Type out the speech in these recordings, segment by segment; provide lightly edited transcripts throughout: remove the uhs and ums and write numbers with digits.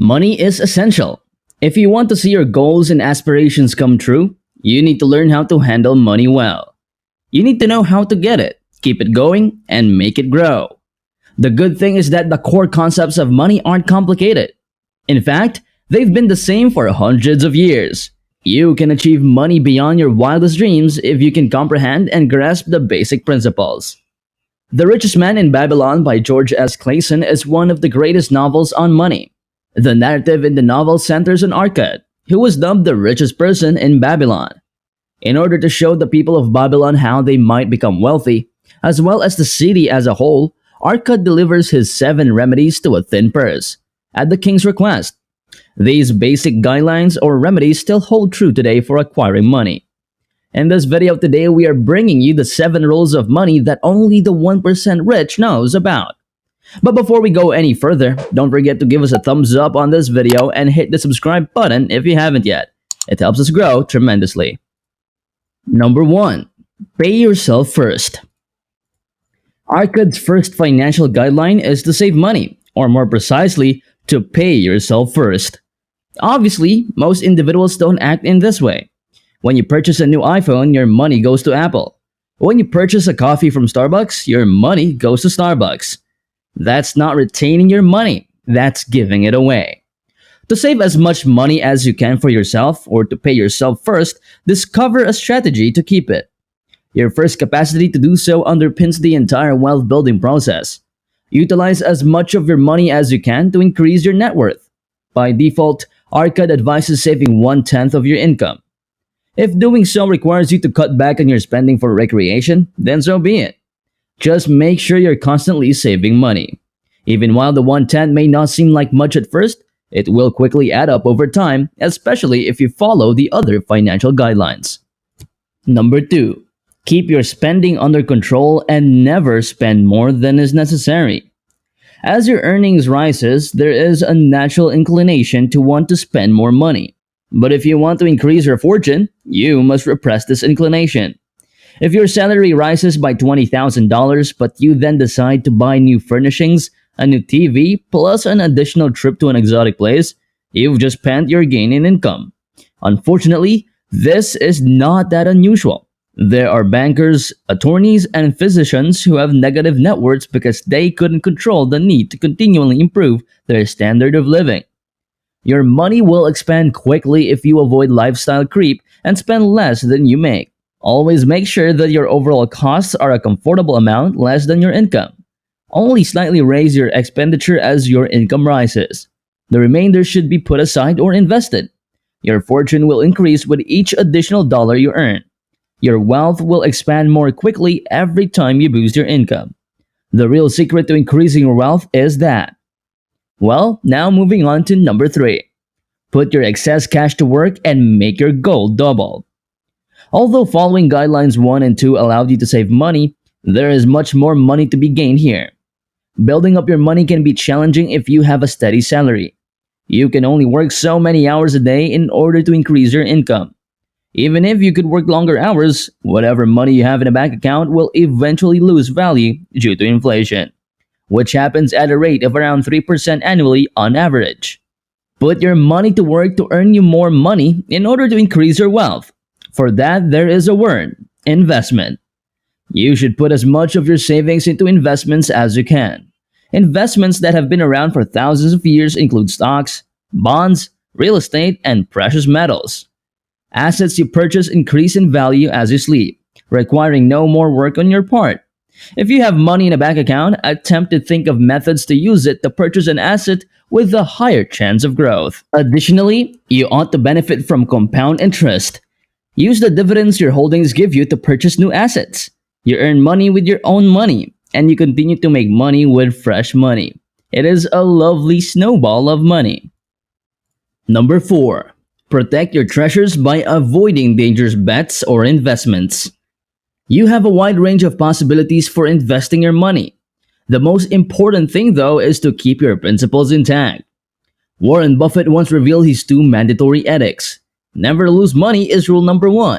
Money is essential. If you want to see your goals and aspirations come true, you need to learn how to handle money well. You need to know how to get it, keep it going, and make it grow. The good thing is that the core concepts of money aren't complicated. In fact, they've been the same for hundreds of years. You can achieve money beyond your wildest dreams if you can comprehend and grasp the basic principles. The Richest Man in Babylon by George S. Clason is one of the greatest novels on money. The narrative in the novel centers on Arcad, who was dubbed the richest person in Babylon. In order to show the people of Babylon how they might become wealthy, as well as the city as a whole, Arcad delivers his 7 remedies to a thin purse, at the king's request. These basic guidelines or remedies still hold true today for acquiring money. In this video today, we are bringing you the 7 rules of money that only the 1% rich knows about. But before we go any further, don't forget to give us a thumbs up on this video and hit the subscribe button if you haven't yet. It helps us grow tremendously. Number 1. Pay yourself first. Arcad's first financial guideline is to save money, or more precisely, to pay yourself first. Obviously, most individuals don't act in this way. When you purchase a new iPhone, your money goes to Apple. When you purchase a coffee from Starbucks, your money goes to Starbucks. That's not retaining your money, that's giving it away. To save as much money as you can for yourself or to pay yourself first, discover a strategy to keep it. Your first capacity to do so underpins the entire wealth building process. Utilize as much of your money as you can to increase your net worth. By default, Arcad advises saving 1/10 of your income. If doing so requires you to cut back on your spending for recreation, then so be it. Just make sure you're constantly saving money. Even while the 1/10 may not seem like much at first, it will quickly add up over time, especially if you follow the other financial guidelines. Number 2. Keep your spending under control and never spend more than is necessary. As your earnings rises, there is a natural inclination to want to spend more money. But if you want to increase your fortune, you must repress this inclination. If your salary rises by $20,000 but you then decide to buy new furnishings, a new TV, plus an additional trip to an exotic place, you've just spent your gain in income. Unfortunately, this is not that unusual. There are bankers, attorneys, and physicians who have negative net worths because they couldn't control the need to continually improve their standard of living. Your money will expand quickly if you avoid lifestyle creep and spend less than you make. Always make sure that your overall costs are a comfortable amount less than your income. Only slightly raise your expenditure as your income rises. The remainder should be put aside or invested. Your fortune will increase with each additional dollar you earn. Your wealth will expand more quickly every time you boost your income. The real secret to increasing your wealth is that. Well, now moving on to number 3. Put your excess cash to work and make your goal double. Although following guidelines 1 and 2 allowed you to save money, there is much more money to be gained here. Building up your money can be challenging if you have a steady salary. You can only work so many hours a day in order to increase your income. Even if you could work longer hours, whatever money you have in a bank account will eventually lose value due to inflation, which happens at a rate of around 3% annually on average. Put your money to work to earn you more money in order to increase your wealth. For that, there is a word: investment. You should put as much of your savings into investments as you can. Investments that have been around for thousands of years include stocks, bonds, real estate, and precious metals. Assets you purchase increase in value as you sleep, requiring no more work on your part. If you have money in a bank account, attempt to think of methods to use it to purchase an asset with a higher chance of growth. Additionally, you ought to benefit from compound interest. Use the dividends your holdings give you to purchase new assets. You earn money with your own money, and you continue to make money with fresh money. It is a lovely snowball of money. Number 4. Protect your treasures by avoiding dangerous bets or investments. You have a wide range of possibilities for investing your money. The most important thing, though, is to keep your principles intact. Warren Buffett once revealed his 2 mandatory edicts. Never lose money is rule number 1.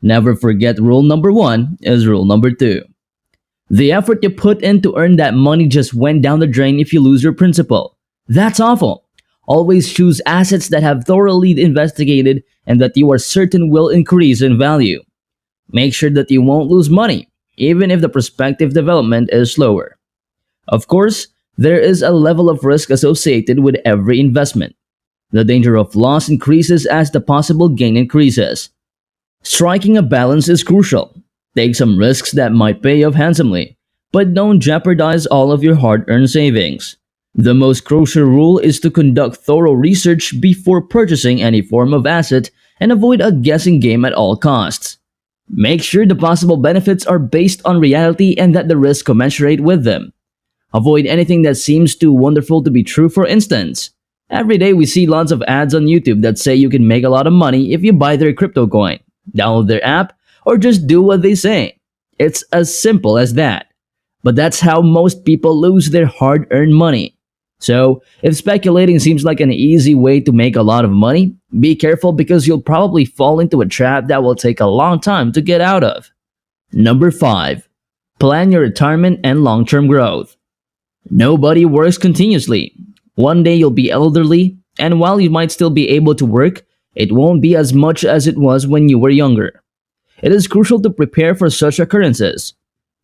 Never forget rule number 1 is rule number 2. The effort you put in to earn that money just went down the drain if you lose your principle. That's awful. Always choose assets that have thoroughly investigated and that you are certain will increase in value. Make sure that you won't lose money, even if the prospective development is slower. Of course, there is a level of risk associated with every investment. The danger of loss increases as the possible gain increases. Striking a balance is crucial. Take some risks that might pay off handsomely, but don't jeopardize all of your hard earned savings. The most crucial rule is to conduct thorough research before purchasing any form of asset and avoid a guessing game at all costs. Make sure the possible benefits are based on reality and that the risks commensurate with them. Avoid anything that seems too wonderful to be true. For instance, every day we see lots of ads on YouTube that say you can make a lot of money if you buy their crypto coin, download their app, or just do what they say. It's as simple as that. But that's how most people lose their hard-earned money. So, if speculating seems like an easy way to make a lot of money, be careful because you'll probably fall into a trap that will take a long time to get out of. Number 5. Plan your retirement and long-term growth. Nobody works continuously. One day you'll be elderly, and while you might still be able to work, it won't be as much as it was when you were younger. It is crucial to prepare for such occurrences.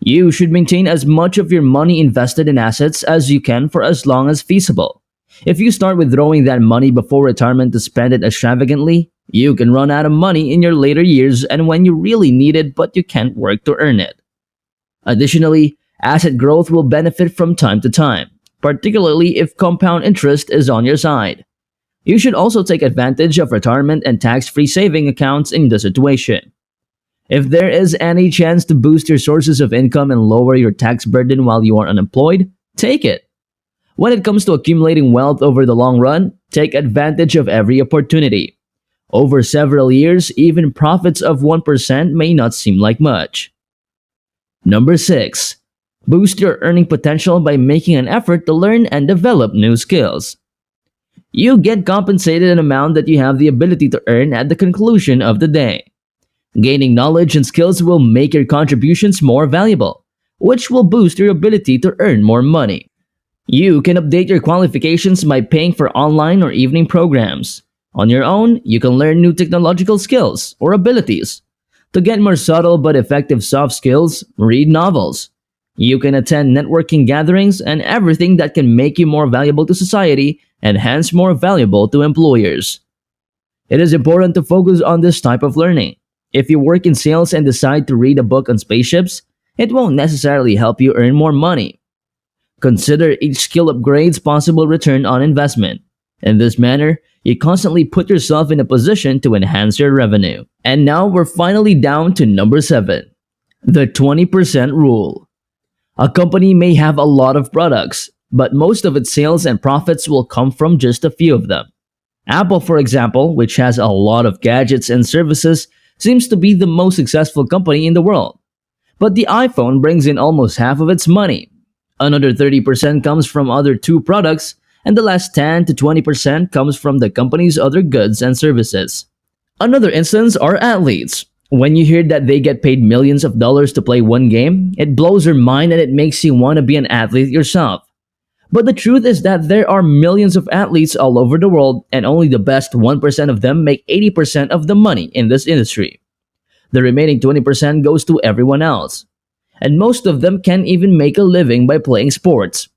You should maintain as much of your money invested in assets as you can for as long as feasible. If you start withdrawing that money before retirement to spend it extravagantly, you can run out of money in your later years and when you really need it but you can't work to earn it. Additionally, asset growth will benefit from time to time, particularly if compound interest is on your side. You should also take advantage of retirement and tax-free saving accounts in the situation. If there is any chance to boost your sources of income and lower your tax burden while you are unemployed, take it. When it comes to accumulating wealth over the long run, take advantage of every opportunity. Over several years, even profits of 1% may not seem like much. Number 6. Boost your earning potential by making an effort to learn and develop new skills. You get compensated an amount that you have the ability to earn at the conclusion of the day. Gaining knowledge and skills will make your contributions more valuable, which will boost your ability to earn more money. You can update your qualifications by paying for online or evening programs. On your own, you can learn new technological skills or abilities. To get more subtle but effective soft skills, read novels. You can attend networking gatherings and everything that can make you more valuable to society and hence more valuable to employers. It is important to focus on this type of learning. If you work in sales and decide to read a book on spaceships, it won't necessarily help you earn more money. Consider each skill upgrade's possible return on investment. In this manner, you constantly put yourself in a position to enhance your revenue. And now we're finally down to number 7. The 20% rule. A company may have a lot of products, but most of its sales and profits will come from just a few of them. Apple, for example, which has a lot of gadgets and services, seems to be the most successful company in the world. But the iPhone brings in almost half of its money. Another 30% comes from other two products, and the last 10 to 20% comes from the company's other goods and services. Another instance are athletes. When you hear that they get paid millions of dollars to play one game, it blows your mind and it makes you want to be an athlete yourself. But the truth is that there are millions of athletes all over the world and only the best 1% of them make 80% of the money in this industry. The remaining 20% goes to everyone else. And most of them can't even make a living by playing sports.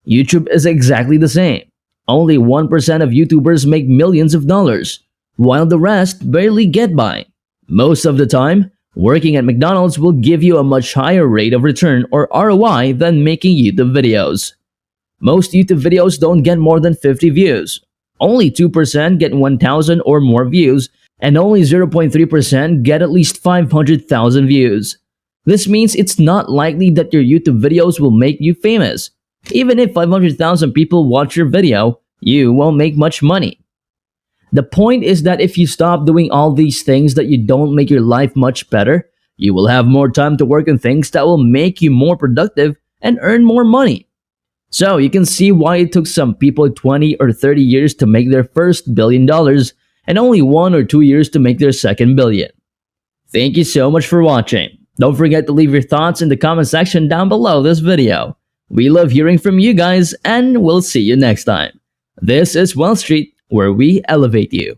YouTube is exactly the same. Only 1% of YouTubers make millions of dollars, while the rest barely get by. Most of the time, working at McDonald's will give you a much higher rate of return or ROI than making YouTube videos. Most YouTube videos don't get more than 50 views. Only 2% get 1,000 or more views, and only 0.3% get at least 500,000 views. This means it's not likely that your YouTube videos will make you famous. Even if 500,000 people watch your video, you won't make much money. The point is that if you stop doing all these things that you don't make your life much better, you will have more time to work on things that will make you more productive and earn more money. So you can see why it took some people 20 or 30 years to make their first $1 billion and only 1 or 2 years to make their second billion. Thank you so much for watching. Don't forget to leave your thoughts in the comment section down below this video. We love hearing from you guys and we'll see you next time. This is Wall Street, where we elevate you.